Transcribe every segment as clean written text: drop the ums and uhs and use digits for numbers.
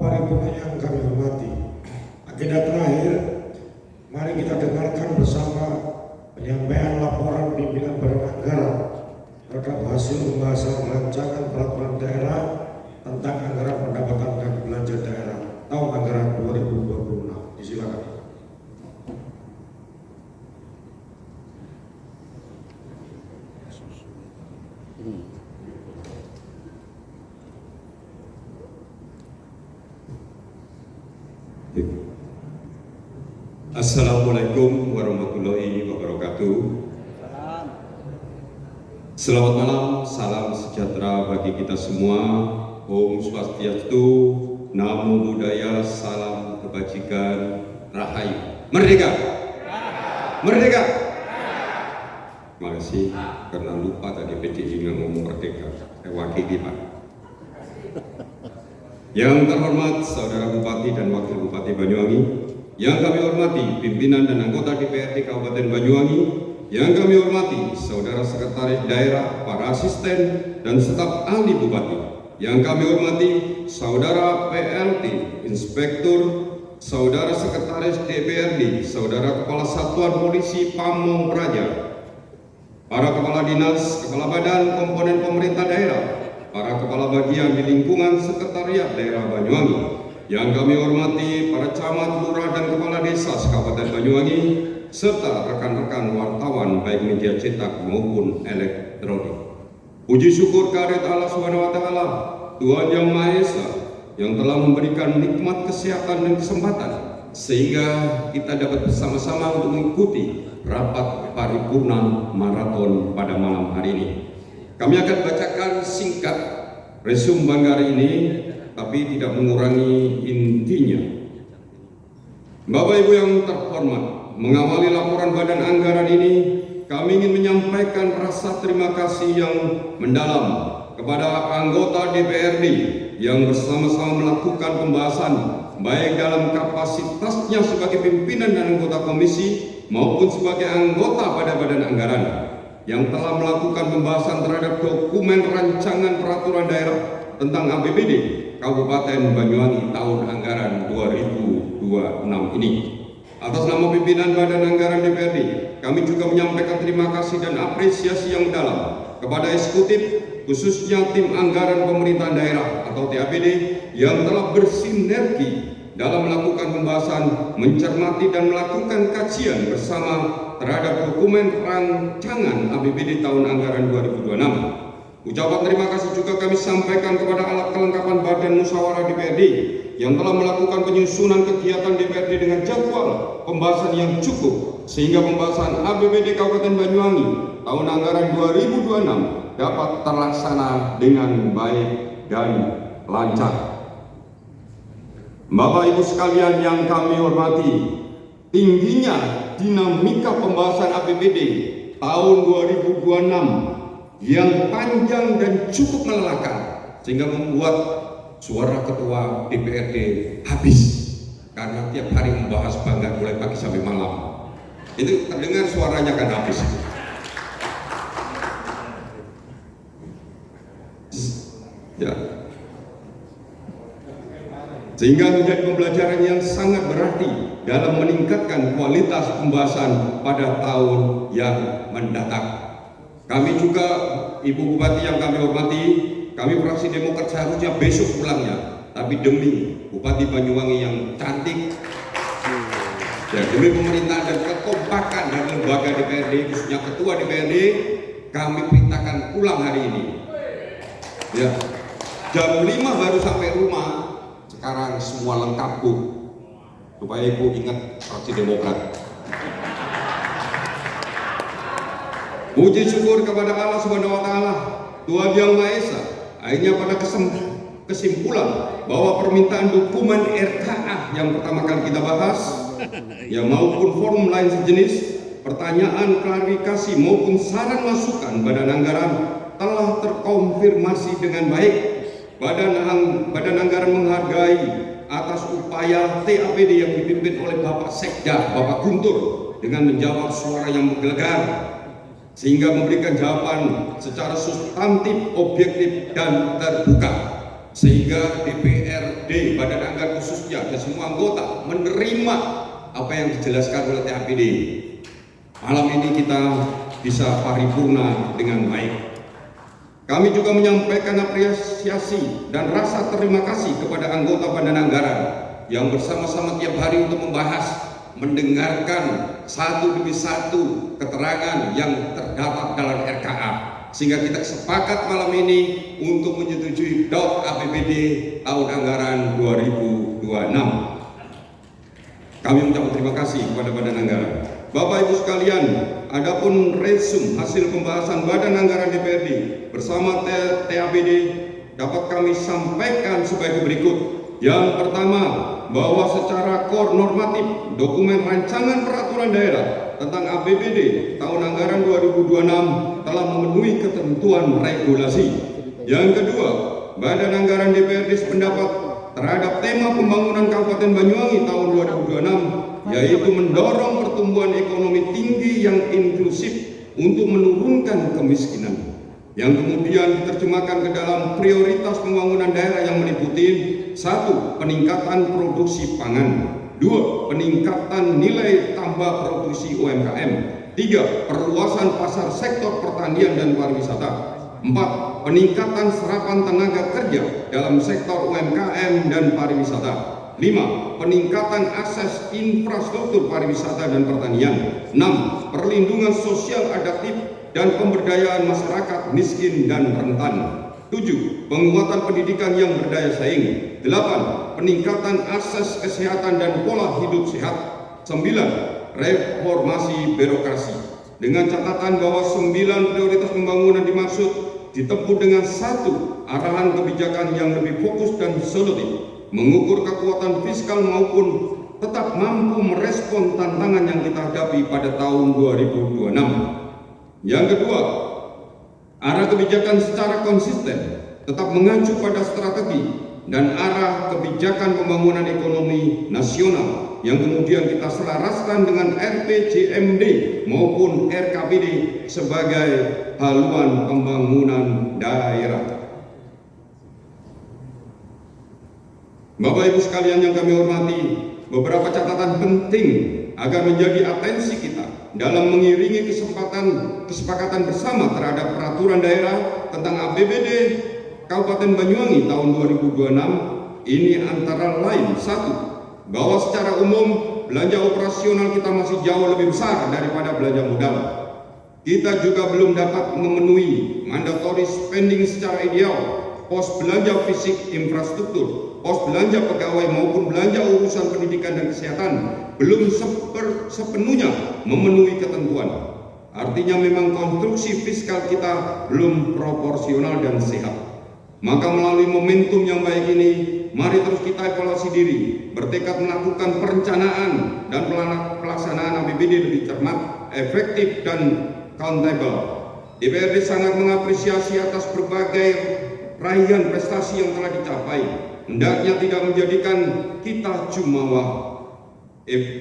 Paripurna yang kami hormati, agenda terakhir, mari kita dengarkan bersama penyampaian laporan pimpinan Badan Anggaran terhadap hasil pembahasan rancangan peraturan daerah tentang anggaran pendapatan dan belanja daerah tahun anggaran 2026. Disilakan. Assalamualaikum warahmatullahi wabarakatuh. Selamat malam, salam sejahtera bagi kita semua. Om Swastiastu, Namo Buddhaya, salam kebajikan, Rahayu. Merdeka! Merdeka! Terima kasih, karena lupa tadi PDI ngomong merdeka. Saya wakili Pak. Yang terhormat Saudara Bupati dan Wakil Bupati Banyuwangi, yang kami hormati pimpinan dan anggota DPRD Kabupaten Banyuwangi, yang kami hormati Saudara Sekretaris Daerah, para asisten dan staf ahli Bupati, yang kami hormati Saudara PLT, Inspektur, Saudara Sekretaris DPRD, Saudara Kepala Satuan Polisi Pamong Praja, para Kepala Dinas, Kepala Badan Komponen Pemerintah Daerah, para Kepala Bagian di lingkungan Sekretariat Daerah Banyuwangi, yang kami hormati para camat, lurah, dan kepala desa Kabupaten Banyuwangi, serta rekan-rekan wartawan baik media cetak maupun elektronik. Puji syukur kehadirat Allah Subhanahu wa Ta'ala, Tuhan Yang Maha Esa, yang telah memberikan nikmat kesehatan dan kesempatan sehingga kita dapat bersama-sama untuk mengikuti rapat paripurna maraton pada malam hari ini. Kami akan bacakan singkat resume Banggari ini, tapi tidak mengurangi intinya. Bapak Ibu yang terhormat, mengawali laporan Badan Anggaran ini, kami ingin menyampaikan rasa terima kasih yang mendalam kepada anggota DPRD yang bersama-sama melakukan pembahasan baik dalam kapasitasnya sebagai pimpinan dan anggota komisi maupun sebagai anggota pada Badan Anggaran yang telah melakukan pembahasan terhadap dokumen rancangan peraturan daerah tentang APBD Kabupaten Banyuwangi tahun anggaran 2026 ini. Atas nama pimpinan Badan Anggaran DPRD, kami juga menyampaikan terima kasih dan apresiasi yang mendalam kepada eksekutif, khususnya tim anggaran pemerintahan daerah atau TAPD yang telah bersinergi dalam melakukan pembahasan, mencermati dan melakukan kajian bersama terhadap dokumen rancangan APBD tahun anggaran 2026. Ucapan terima kasih juga kami sampaikan kepada alat kelengkapan Badan Musyawarah DPRD yang telah melakukan penyusunan kegiatan DPRD dengan jadwal pembahasan yang cukup sehingga pembahasan APBD Kabupaten Banyuwangi tahun anggaran 2026 dapat terlaksana dengan baik dan lancar. Bapak Ibu sekalian yang kami hormati, tingginya dinamika pembahasan APBD tahun 2026 yang panjang dan cukup melelahkan sehingga membuat suara ketua DPRD habis karena tiap hari membahas Banggar mulai pagi sampai malam. Itu terdengar suaranya kan habis. Ya. Sehingga menjadi pembelajaran yang sangat berarti dalam meningkatkan kualitas pembahasan pada tahun yang mendatang. Kami juga, Ibu Bupati yang kami hormati, kami fraksi Demokrat seharusnya besok pulangnya, tapi demi Bupati Banyuwangi yang cantik, ya, demi pemerintahan dan kekompakan dari lembaga DPRD, khususnya ketua DPRD, kami perintahkan pulang hari ini. Ya, jam 5 baru sampai rumah. Sekarang semua lengkap, Bu, supaya Ibu ingat fraksi Demokrat. Puji syukur kepada Allah Subhanahu wa Ta'ala, Tuhan Yang Maha Esa, akhirnya pada kesimpulan bahwa permintaan dokumen RKA yang pertama kali kita bahas, ya maupun forum lain sejenis, pertanyaan, klarifikasi maupun saran masukan Badan Anggaran telah terkonfirmasi dengan baik. Badan Anggaran menghargai atas upaya TAPD yang dipimpin oleh Bapak Sekda, Bapak Guntur, dengan menjawab suara yang menggelegar, sehingga memberikan jawaban secara substantif, objektif, dan terbuka. sehingga DPRD, Badan Anggaran khususnya, dan semua anggota menerima apa yang dijelaskan oleh TAPD. Malam ini kita bisa paripurna dengan baik. Kami juga menyampaikan apresiasi dan rasa terima kasih kepada anggota Badan Anggaran yang bersama-sama tiap hari untuk membahas, mendengarkan satu demi satu keterangan yang terdapat dalam RKA, sehingga kita sepakat malam ini untuk menyetujui DOK APBD tahun anggaran 2026. Kami mengucapkan terima kasih kepada Badan Anggaran. Bapak Ibu sekalian, adapun resum hasil pembahasan Badan Anggaran DPRD bersama TAPD dapat kami sampaikan sebagai berikut. Yang pertama, bahwa secara core normatif dokumen rancangan peraturan daerah tentang APBD tahun anggaran 2026 telah memenuhi ketentuan regulasi. Yang kedua, Badan Anggaran DPRD sependapat terhadap tema pembangunan Kabupaten Banyuwangi tahun 2026, yaitu mendorong pertumbuhan ekonomi tinggi yang inklusif untuk menurunkan kemiskinan, yang kemudian diterjemahkan ke dalam prioritas pembangunan daerah yang meliputi: 1. Peningkatan produksi pangan, 2. Peningkatan nilai tambah produksi UMKM, 3. Perluasan pasar sektor pertanian dan pariwisata, 4. Peningkatan serapan tenaga kerja dalam sektor UMKM dan pariwisata, 5. Peningkatan akses infrastruktur pariwisata dan pertanian, 6. Perlindungan sosial adaptif dan pemberdayaan masyarakat miskin dan rentan, 7. Penguatan pendidikan yang berdaya saing, 8. Peningkatan akses kesehatan dan pola hidup sehat, 9. Reformasi birokrasi. Dengan catatan bahwa 9 prioritas pembangunan dimaksud ditempuh dengan 1. Arahan kebijakan yang lebih fokus dan solutif, mengukur kekuatan fiskal maupun tetap mampu merespon tantangan yang kita hadapi pada tahun 2026. Yang kedua, arah kebijakan secara konsisten tetap mengacu pada strategi dan arah kebijakan pembangunan ekonomi nasional yang kemudian kita selaraskan dengan RPJMD maupun RKPD sebagai haluan pembangunan daerah. Bapak Ibu sekalian yang kami hormati, beberapa catatan penting agar menjadi atensi kita dalam mengiringi kesepakatan bersama terhadap peraturan daerah tentang APBD Kabupaten Banyuwangi tahun 2026 ini antara lain: 1. Bahwa secara umum belanja operasional kita masih jauh lebih besar daripada belanja modal. Kita juga belum dapat memenuhi mandatory spending secara ideal. Pos belanja fisik infrastruktur, pos belanja pegawai maupun belanja urusan pendidikan dan kesehatan belum sepenuhnya memenuhi ketentuan. Artinya memang konstruksi fiskal kita belum proporsional dan sehat. Maka melalui momentum yang baik ini, mari terus kita evaluasi diri, bertekad melakukan perencanaan dan pelaksanaan APBD lebih cermat, efektif, dan accountable. DPRD sangat mengapresiasi atas berbagai raihan prestasi yang telah dicapai. Hendaknya tidak menjadikan kita jumawa.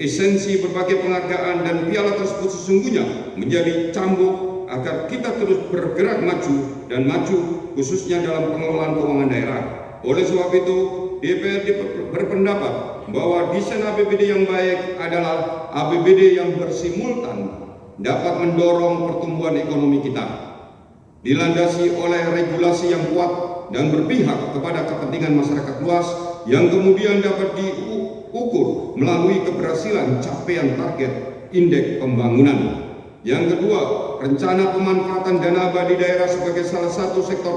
Esensi berbagai penghargaan dan piala tersebut sesungguhnya menjadi cambuk agar kita terus bergerak maju dan maju, khususnya dalam pengelolaan keuangan daerah. Oleh sebab itu, DPRD berpendapat bahwa desain APBD yang baik adalah APBD yang bersimultan dapat mendorong pertumbuhan ekonomi kita, dilandasi oleh regulasi yang kuat dan berpihak kepada kepentingan masyarakat luas, yang kemudian dapat diukur melalui keberhasilan capaian target indeks pembangunan. Yang kedua, rencana pemanfaatan dana abadi daerah sebagai salah satu sektor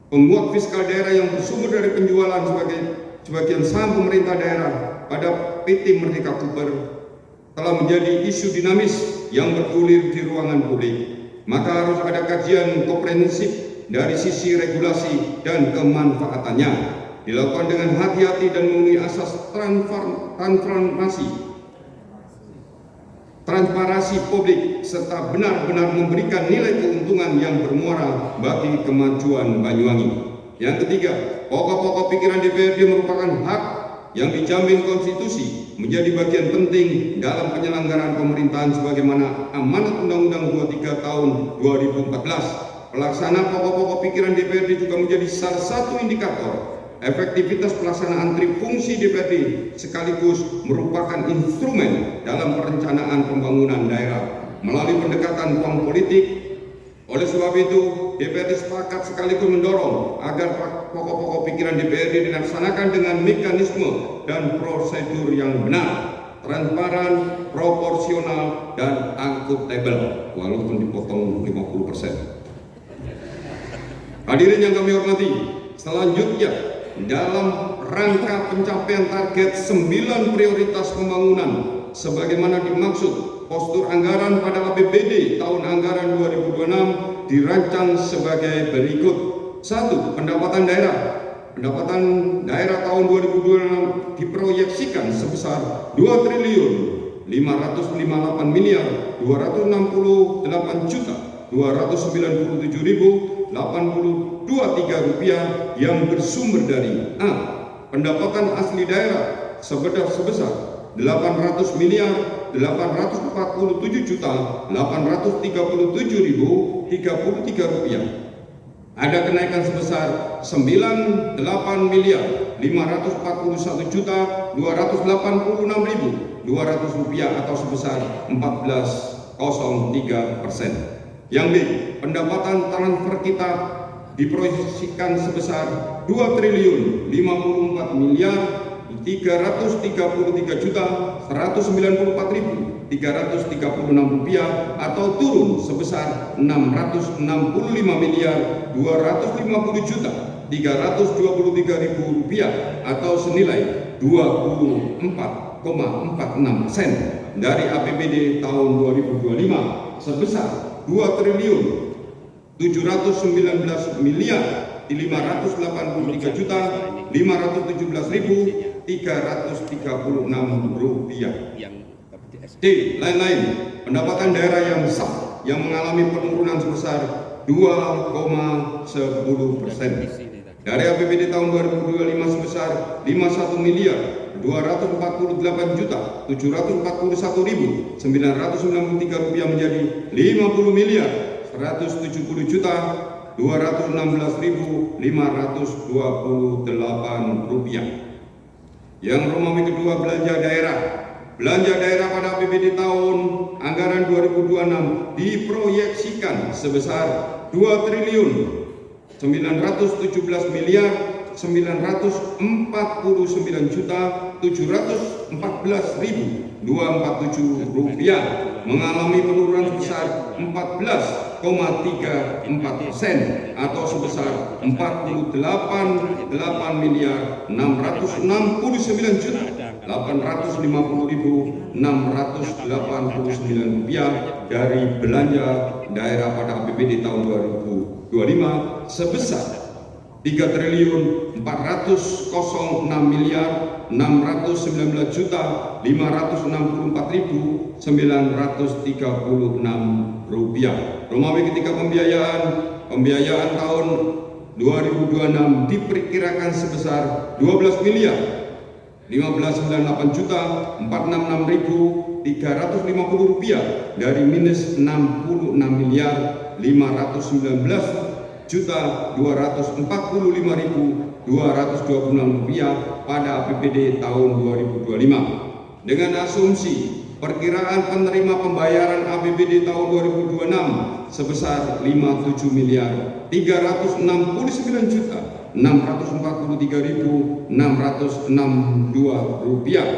penguat fiskal daerah yang bersumber dari penjualan sebagian saham pemerintah daerah pada PT Merdeka Cooper telah menjadi isu dinamis yang bergulir di ruangan publik. Maka harus ada kajian komprehensif dari sisi regulasi dan kemanfaatannya, dilakukan dengan hati-hati dan memenuhi asas transparansi publik, serta benar-benar memberikan nilai keuntungan yang bermuara bagi kemajuan Banyuwangi. Yang ketiga, pokok-pokok pikiran DPRD merupakan hak yang dijamin konstitusi, menjadi bagian penting dalam penyelenggaraan pemerintahan sebagaimana amanat Undang-Undang 23 tahun 2014. pelaksanaan pokok-pokok pikiran DPRD juga menjadi salah satu indikator efektivitas pelaksanaan trifungsi DPRD sekaligus merupakan instrumen dalam perencanaan pembangunan daerah melalui pendekatan ruang politik. Oleh sebab itu, DPRD sepakat sekaligus mendorong agar pokok-pokok pikiran DPRD dilaksanakan dengan mekanisme dan prosedur yang benar, transparan, proporsional, dan akuntabel, walaupun dipotong 50%. Hadirin yang kami hormati, selanjutnya dalam rangka pencapaian target 9 prioritas pembangunan sebagaimana dimaksud, postur anggaran pada APBD tahun anggaran 2026 dirancang sebagai berikut. 1. Pendapatan daerah. Pendapatan daerah tahun 2026 diproyeksikan sebesar 2 triliun 558 miliar 268 juta 297.082.3 rupiah yang bersumber dari A. Pendapatan asli daerah sebesar 800 miliar 847 juta 837.033 rupiah. Ada kenaikan sebesar 98 miliar 541 juta 286.200 rupiah atau sebesar 14,03%. Yang B, pendapatan transfer kita diproyeksikan sebesar 2 triliun 54 miliar 333 juta 194.336 rupiah atau turun sebesar 665 miliar 250 juta 323.000 rupiah atau senilai 24,46% dari APBD tahun 2025 sebesar 2 triliun 719 miliar 583 juta 517.336 rupiah. D. Lain-lain, pendapatan daerah yang sah yang mengalami penurunan sebesar 2,10%. Dari APBD tahun 2025 sebesar 51 miliar 248 juta 741.993 rupiah menjadi 50 miliar 170 juta 216.528 rupiah. Yang Romawi kedua, belanja daerah. Belanja daerah pada APBD tahun anggaran 2026 diproyeksikan sebesar 2 triliun 917 miliar 949 juta 714.247 rupiah mengalami penurunan sebesar 14,34% atau sebesar 48 miliar 669 juta 850.689 rupiah dari belanja daerah pada APBD tahun 2025 sebesar 3 triliun 406 miliar 619 juta 564.936 rupiah. Romawi ketika pembiayaan tahun 2026 diperkirakan sebesar 12 miliar 1598 juta 466.350 rupiah dari minus 66 miliar 519 juta 245.226 rupiah pada APBD tahun 2025. Dengan asumsi perkiraan penerima pembayaran APBD tahun 2026 sebesar 57 miliar 369 juta 643.662 rupiah.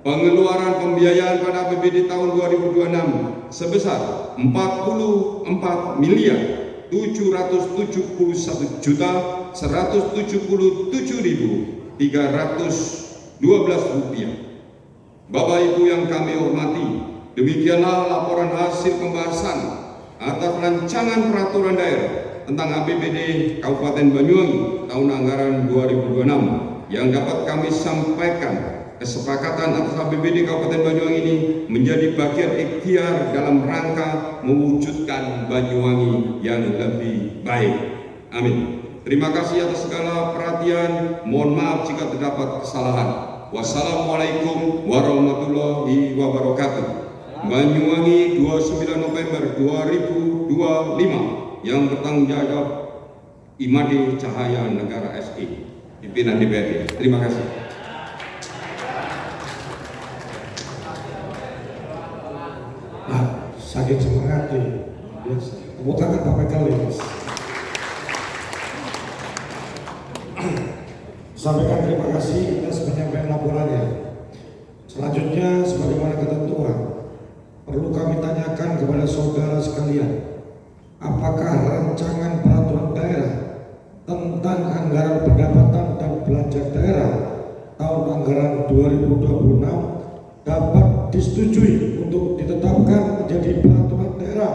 Pengeluaran pembiayaan pada APBD tahun 2026 sebesar 44 miliar 771 juta 177.312 rupiah. Bapak Ibu yang kami hormati, demikianlah laporan hasil pembahasan atas rancangan peraturan daerah tentang APBD Kabupaten Banyuwangi tahun anggaran 2026 yang dapat kami sampaikan. Kesepakatan atas APBD Kabupaten Banyuwangi ini menjadi bagian ikhtiar dalam rangka mewujudkan Banyuwangi yang lebih baik. Amin. Terima kasih atas segala perhatian. Mohon maaf jika terdapat kesalahan. Wassalamualaikum warahmatullahi wabarakatuh. Banyuwangi 29 November 2025. yang bertanggung jawab Imade Cahaya Negara SI, pimpinan DPRD. Terima kasih. Nah, saking semangatnya, biasa. Tepuk tangan Pak Pekalis. Sampaikan terima kasih atas penyampaian laporannya. Selanjutnya, sebagaimana ketentuan, perlu kami tanyakan kepada saudara sekalian, apakah rancangan peraturan daerah tentang anggaran pendapatan dan belanja daerah tahun anggaran 2026 dapat disetujui untuk ditetapkan menjadi peraturan daerah